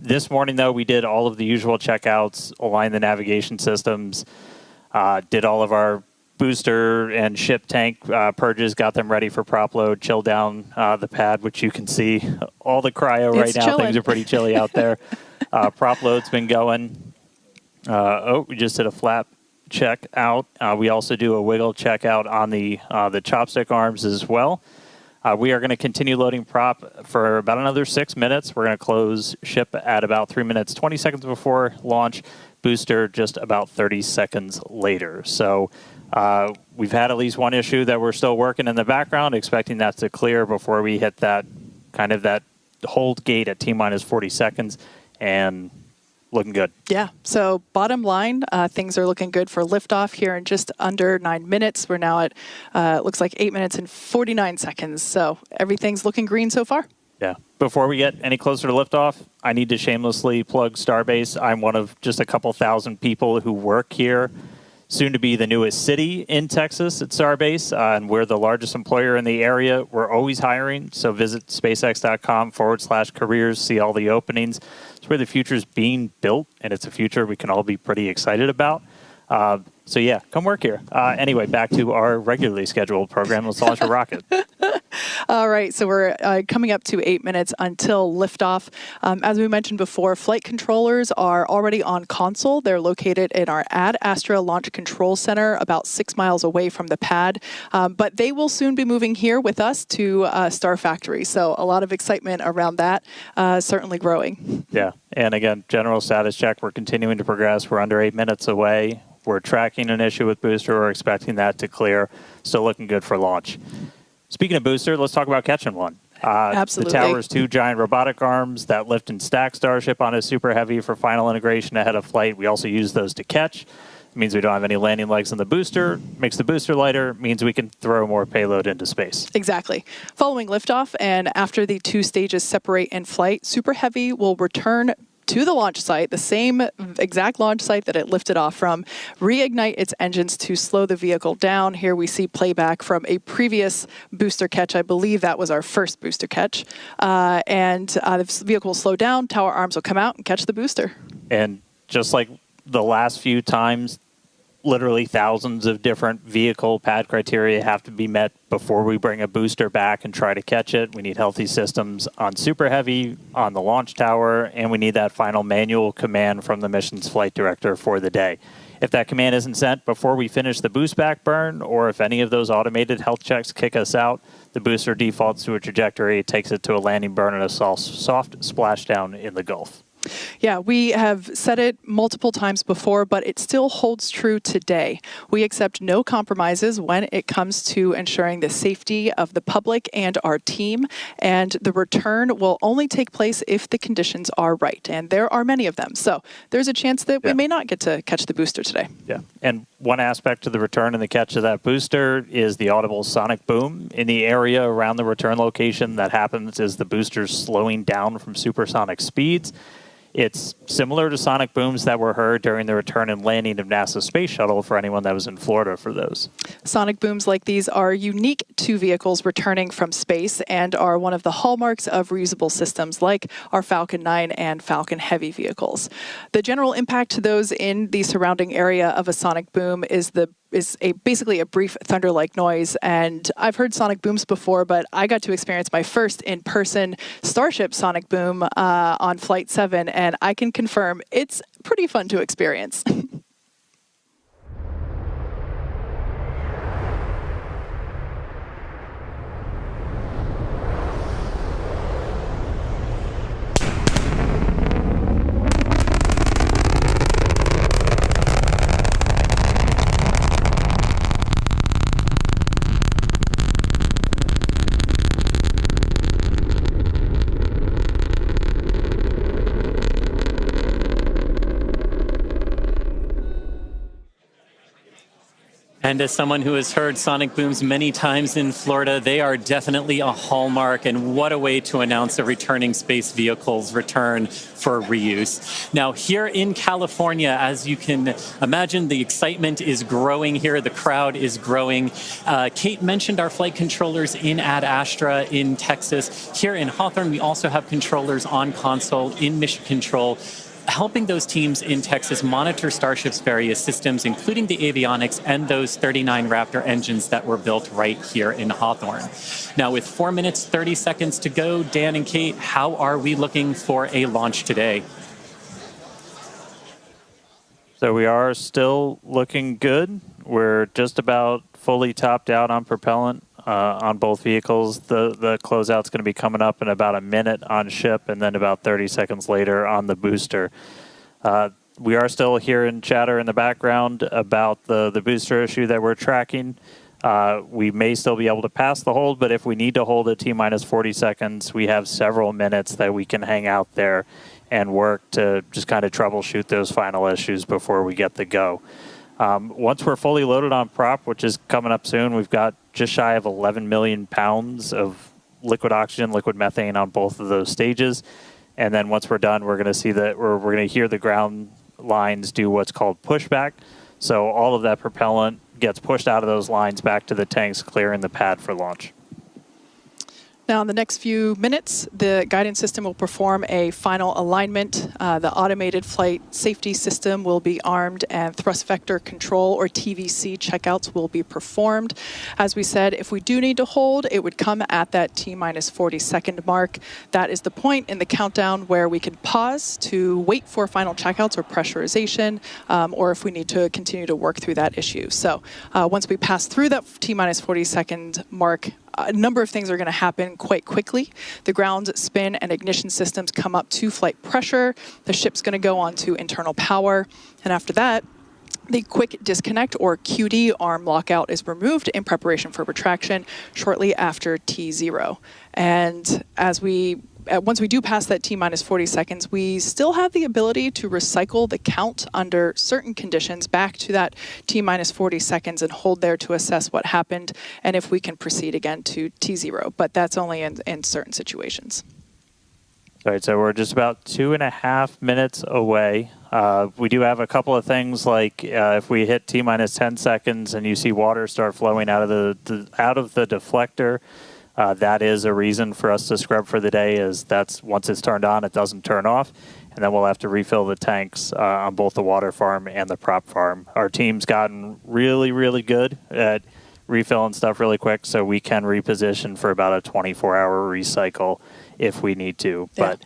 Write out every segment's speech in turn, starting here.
This morning, though, we did all of the usual checkouts, aligned the navigation systems, did all of our booster and ship tank purges, got them ready for prop load, chilled down the pad, which you can see all the cryo right now. Chilling. Things are pretty chilly out there. Prop load's been going. We just did a flap check out. We also do a wiggle check out on the chopstick arms as well. We are going to continue loading prop for about another 6 minutes. We're going to close ship at about 3 minutes, 20 seconds before launch. Booster just about 30 seconds later. So we've had at least one issue that we're still working in the background, expecting that to clear before we hit that kind of that hold gate at T-minus 40 seconds, and looking good. Yeah. So bottom line, things are looking good for liftoff here in just under 9 minutes. We're now at, looks like 8 minutes and 49 seconds. So everything's looking green so far. Yeah. Before we get any closer to liftoff, I need to shamelessly plug Starbase. I'm one of just a couple thousand people who work here, soon to be the newest city in Texas at Starbase, and we're the largest employer in the area. We're always hiring, so visit spacex.com/careers, see all the openings. It's where the future is being built, and it's a future we can all be pretty excited about. So yeah, come work here. Anyway, back to our regularly scheduled program. Let's launch a rocket. All right, so we're coming up to 8 minutes until liftoff. As we mentioned before, flight controllers are already on console. They're located in our Ad Astra Launch Control Center, about 6 miles away from the pad. But they will soon be moving here with us to Star Factory. So a lot of excitement around that, certainly growing. Yeah, and again, general status check. We're continuing to progress. We're under 8 minutes away. We're tracking an issue with booster. We're expecting that to clear. Still looking good for launch. Speaking of booster, let's talk about catching one. Absolutely. The tower's 2 giant robotic arms that lift and stack Starship on a Super Heavy for final integration ahead of flight. We also use those to catch. It means we don't have any landing legs in the booster. Makes the booster lighter. Means we can throw more payload into space. Exactly. Following liftoff and after the 2 stages separate in flight, Super Heavy will return to the launch site, the same exact launch site that it lifted off from, reignite its engines to slow the vehicle down. Here we see playback from a previous booster catch. I believe that was our first booster catch. The vehicle will slow down, tower arms will come out and catch the booster. And just like the last few times, literally thousands of different vehicle pad criteria have to be met before we bring a booster back and try to catch it. We need healthy systems on Super Heavy, on the launch tower, and we need that final manual command from the mission's flight director for the day. If that command isn't sent before we finish the boost back burn, or if any of those automated health checks kick us out, the booster defaults to a trajectory, takes it to a landing burn and a soft splashdown in the Gulf. Yeah, we have said it multiple times before, but it still holds true today. We accept no compromises when it comes to ensuring the safety of the public and our team, and the return will only take place if the conditions are right, and there are many of them. So there's a chance that we may not get to catch the booster today. Yeah, and one aspect to the return and the catch of that booster is the audible sonic boom in the area around the return location that happens as the booster's slowing down from supersonic speeds. It's similar to sonic booms that were heard during the return and landing of NASA's space shuttle for anyone that was in Florida for those. Sonic booms like these are unique to vehicles returning from space and are one of the hallmarks of reusable systems like our Falcon 9 and Falcon Heavy vehicles. The general impact to those in the surrounding area of a sonic boom is basically a brief thunder-like noise. And I've heard sonic booms before, but I got to experience my first in-person Starship sonic boom on Flight 7, and I can confirm it's pretty fun to experience. And as someone who has heard sonic booms many times in Florida, they are definitely a hallmark, and what a way to announce a returning space vehicle's return for reuse. Now, here in California, as you can imagine, the excitement is growing here. The crowd is growing. Kate mentioned our flight controllers in Ad Astra in Texas. Here in Hawthorne, we also have controllers on console in Mission Control, helping those teams in Texas monitor Starship's various systems, including the avionics and those 39 Raptor engines that were built right here in Hawthorne. Now, with 4 minutes, 30 seconds to go, Dan and Kate, how are we looking for a launch today? So we are still looking good. We're just about fully topped out on propellant on both vehicles. The closeout's going to be coming up in about a minute on ship, and then about 30 seconds later on the booster. We are still hearing chatter in the background about the booster issue that we're tracking. We may still be able to pass the hold, but if we need to hold at T-minus 40 seconds, we have several minutes that we can hang out there and work to just kind of troubleshoot those final issues before we get the go. Once we're fully loaded on prop, which is coming up soon, we've got just shy of 11 million pounds of liquid oxygen, liquid methane on both of those stages. And then once we're done, we're going to see that we're going to hear the ground lines do what's called pushback. So all of that propellant gets pushed out of those lines back to the tanks, clearing the pad for launch. Now, in the next few minutes, the guidance system will perform a final alignment. The automated flight safety system will be armed, and thrust vector control, or TVC, checkouts will be performed. As we said, if we do need to hold, it would come at that T-minus 40-second mark. That is the point in the countdown where we can pause to wait for final checkouts or pressurization, or if we need to continue to work through that issue. So once we pass through that T-minus 40-second mark, a number of things are going to happen quite quickly. The ground spin and ignition systems come up to flight pressure. The ship's going to go on to internal power. And after that, the quick disconnect, or QD, arm lockout is removed in preparation for retraction shortly after T0. And once we do pass that T-minus 40 seconds, we still have the ability to recycle the count under certain conditions back to that T-minus 40 seconds and hold there to assess what happened and if we can proceed again to T0. But that's only in certain situations. All right, so we're just about 2.5 minutes away. We do have a couple of things, like if we hit T-minus 10 seconds and you see water start flowing out of the deflector, that is a reason for us to scrub for the day, is that's once it's turned on, it doesn't turn off, and then we'll have to refill the tanks on both the water farm and the prop farm. Our team's gotten really, really good at refilling stuff really quick, so we can reposition for about a 24-hour recycle if we need to. Yeah. But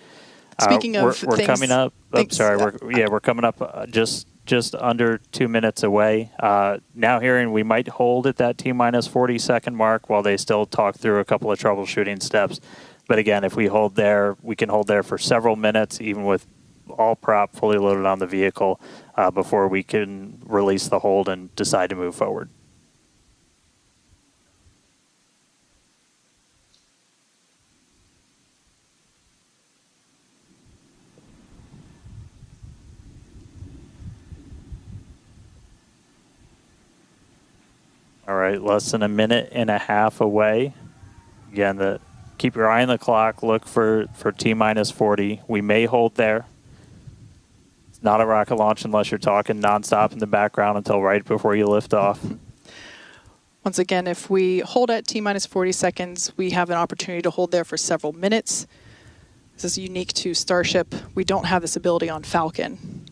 speaking of we're things, coming up. We're coming up just under 2 minutes away. Now hearing we might hold at that T-minus 40-second mark while they still talk through a couple of troubleshooting steps. But again, if we hold there, we can hold there for several minutes, even with all prop fully loaded on the vehicle, before we can release the hold and decide to move forward. All right, less than a minute and a half away. Again, keep your eye on the clock. Look for T-minus 40. We may hold there. It's not a rocket launch unless you're talking nonstop in the background until right before you lift off. Once again, if we hold at T-minus 40 seconds, we have an opportunity to hold there for several minutes. This is unique to Starship. We don't have this ability on Falcon.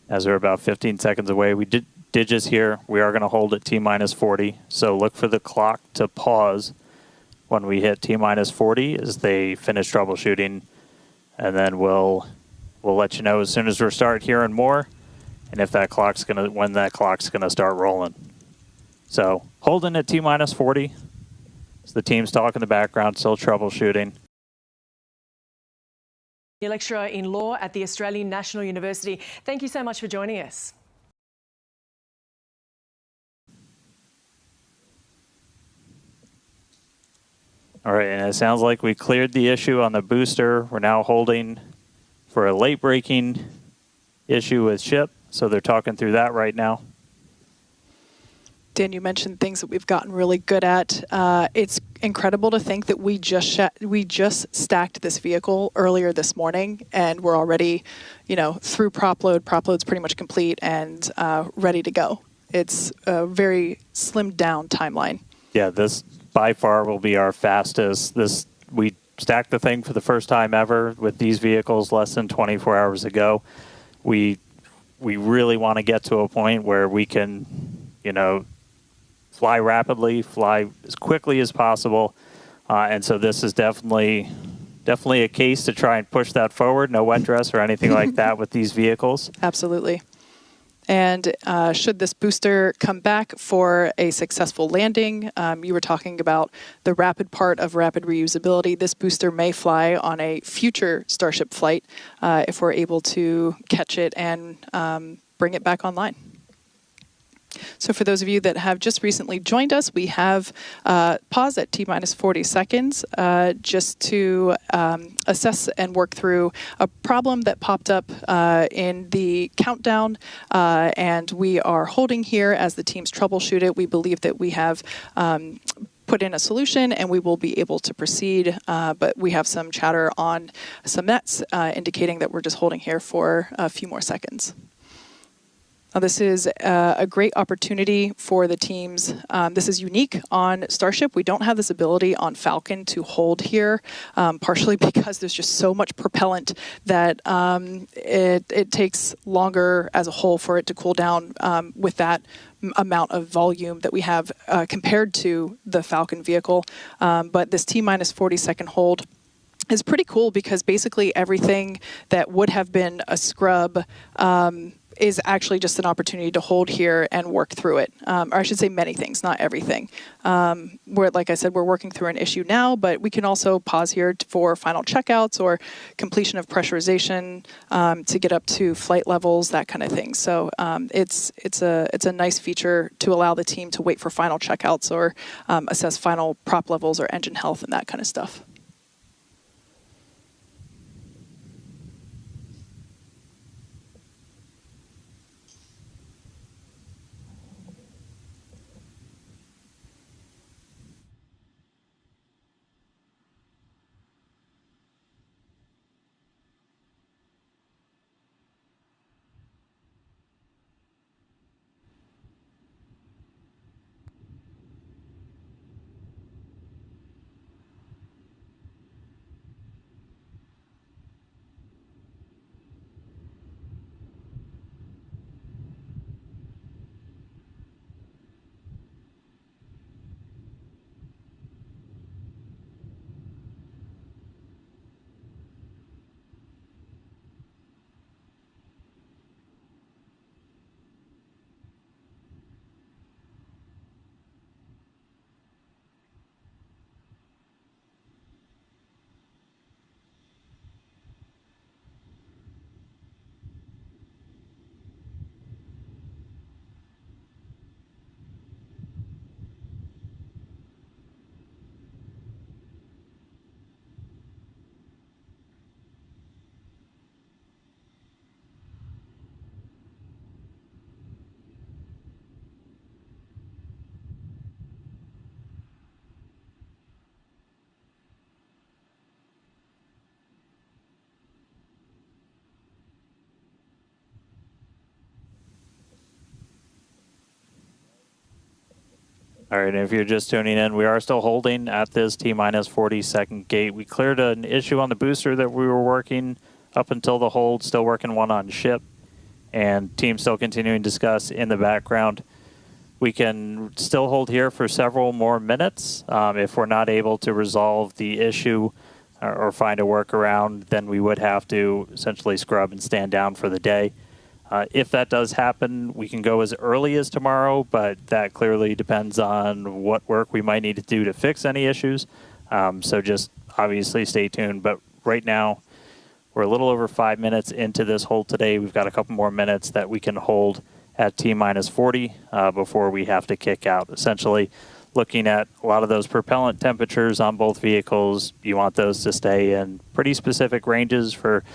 As we're about 15 seconds away, we did just hear we are going to hold at T-minus 40. So look for the clock to pause when we hit T-minus 40 as they finish troubleshooting. And then we'll let you know as soon as we start hearing more, and if when that clock's gonna start rolling. So holding at T-minus 40. So the team's talking in the background, still troubleshooting. Lecturer in law at the Australian National University. Thank you so much for joining us. All right, and it sounds like we cleared the issue on the booster. We're now holding for a late breaking issue with ship. So they're talking through that right now. Dan, you mentioned things that we've gotten really good at. It's incredible to think that we just stacked this vehicle earlier this morning, and we're already, through prop load. Prop load's pretty much complete and ready to go. It's a very slimmed down timeline. Yeah, this by far will be our fastest. We stacked the thing for the first time ever with these vehicles less than 24 hours ago. We really want to get to a point where we can, fly rapidly, fly as quickly as possible. And so this is definitely a case to try and push that forward. No wet dress or anything like that with these vehicles. Absolutely. And should this booster come back for a successful landing, you were talking about the rapid part of rapid reusability. This booster may fly on a future Starship flight if we're able to catch it and bring it back online. So for those of you that have just recently joined us, we have paused at T-minus 40 seconds just to assess and work through a problem that popped up in the countdown, and we are holding here as the teams troubleshoot it. We believe that we have put in a solution and we will be able to proceed, but we have some chatter on some nets indicating that we're just holding here for a few more seconds. Now, this is a great opportunity for the teams. This is unique on Starship. We don't have this ability on Falcon to hold here, partially because there's just so much propellant that it takes longer as a whole for it to cool down with that amount of volume that we have compared to the Falcon vehicle. But this T-minus 40-second hold is pretty cool because basically everything that would have been a scrub is actually just an opportunity to hold here and work through it. Or I should say many things, not everything. Like I said, we're working through an issue now, but we can also pause here for final checkouts or completion of pressurization to get up to flight levels, that kind of thing. So it's a nice feature to allow the team to wait for final checkouts or assess final prop levels or engine health and that kind of stuff. All right, and if you're just tuning in, we are still holding at this T-minus 40-second gate. We cleared an issue on the booster that we were working up until the hold, still working one on ship, and team still continuing to discuss in the background. We can still hold here for several more minutes. If we're not able to resolve the issue or find a workaround, then we would have to essentially scrub and stand down for the day. If that does happen, we can go as early as tomorrow, but that clearly depends on what work we might need to do to fix any issues. So just obviously stay tuned. But right now, we're a little over 5 minutes into this hold today. We've got a couple more minutes that we can hold at T-minus 40 before we have to kick out. Essentially, looking at a lot of those propellant temperatures on both vehicles, you want those to stay in pretty specific ranges for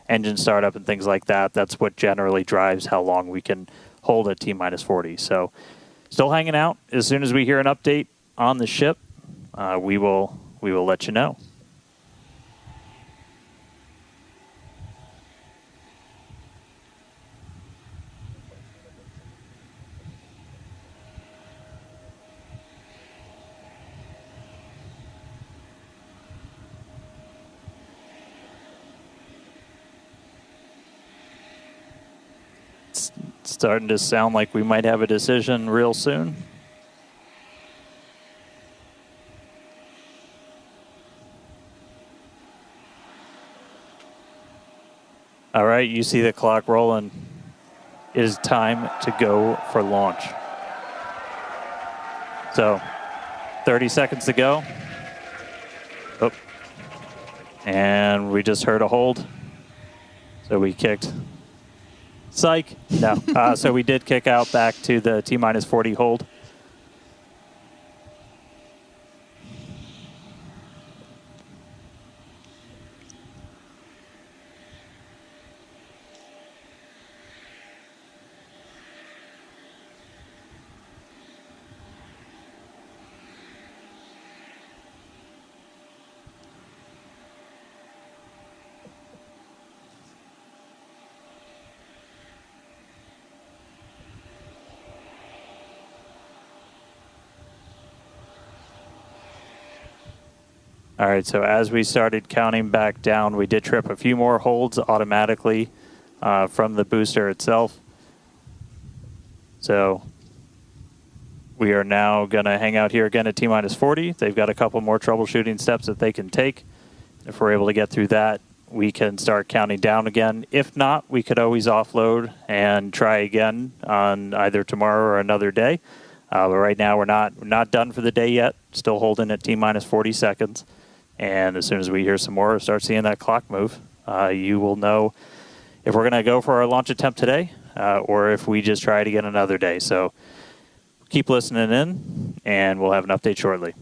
engine startup and things like that. That's what generally drives how long we can hold at T-minus 40. So still hanging out. As soon as we hear an update on the ship, we will let you know. It's starting to sound like we might have a decision real soon. All right, you see the clock rolling. It is time to go for launch. So, 30 seconds to go. Oh. And we just heard a hold. So we kicked. Psych. No. So we did kick out back to the T-minus 40 hold. All right, so as we started counting back down, we did trip a few more holds automatically from the booster itself. So we are now going to hang out here again at T-minus 40. They've got a couple more troubleshooting steps that they can take. If we're able to get through that, we can start counting down again. If not, we could always offload and try again on either tomorrow or another day. But right now, we're not done for the day yet. Still holding at T-minus 40 seconds. And as soon as we hear some more or start seeing that clock move, you will know if we're going to go for our launch attempt today or if we just try it again another day. So keep listening in, and we'll have an update shortly.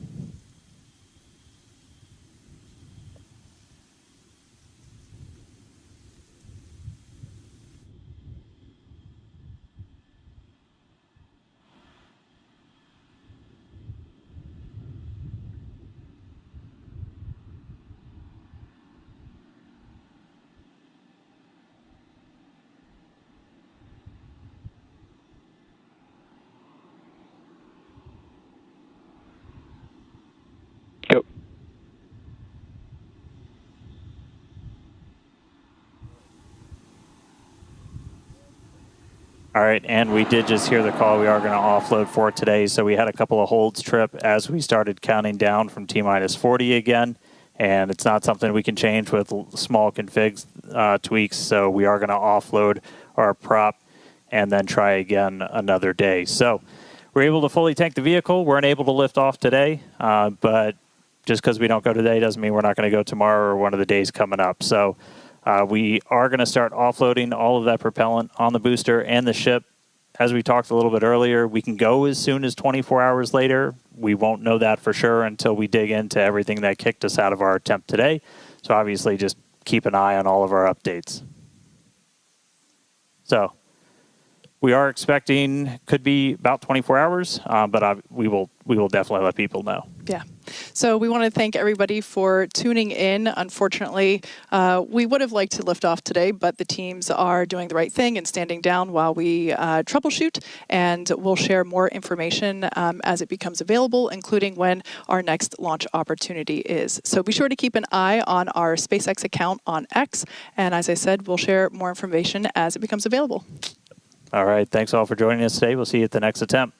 Go. All right, and we did just hear the call. We are going to offload for today. So we had a couple of holds trip as we started counting down from T-minus 40 again. And it's not something we can change with small config tweaks. So we are going to offload our prop and then try again another day. So we're able to fully tank the vehicle. We're unable to lift off today, but just because we don't go today doesn't mean we're not going to go tomorrow or one of the days coming up. So we are going to start offloading all of that propellant on the booster and the ship. As we talked a little bit earlier, we can go as soon as 24 hours later. We won't know that for sure until we dig into everything that kicked us out of our attempt today. So obviously just keep an eye on all of our updates. So we are expecting could be about 24 hours, but we will definitely let people know. Yeah. So we want to thank everybody for tuning in. Unfortunately, we would have liked to lift off today, but the teams are doing the right thing and standing down while we troubleshoot, and we'll share more information as it becomes available, including when our next launch opportunity is. So be sure to keep an eye on our SpaceX account on X, and as I said, we'll share more information as it becomes available. All right. Thanks all for joining us today. We'll see you at the next attempt.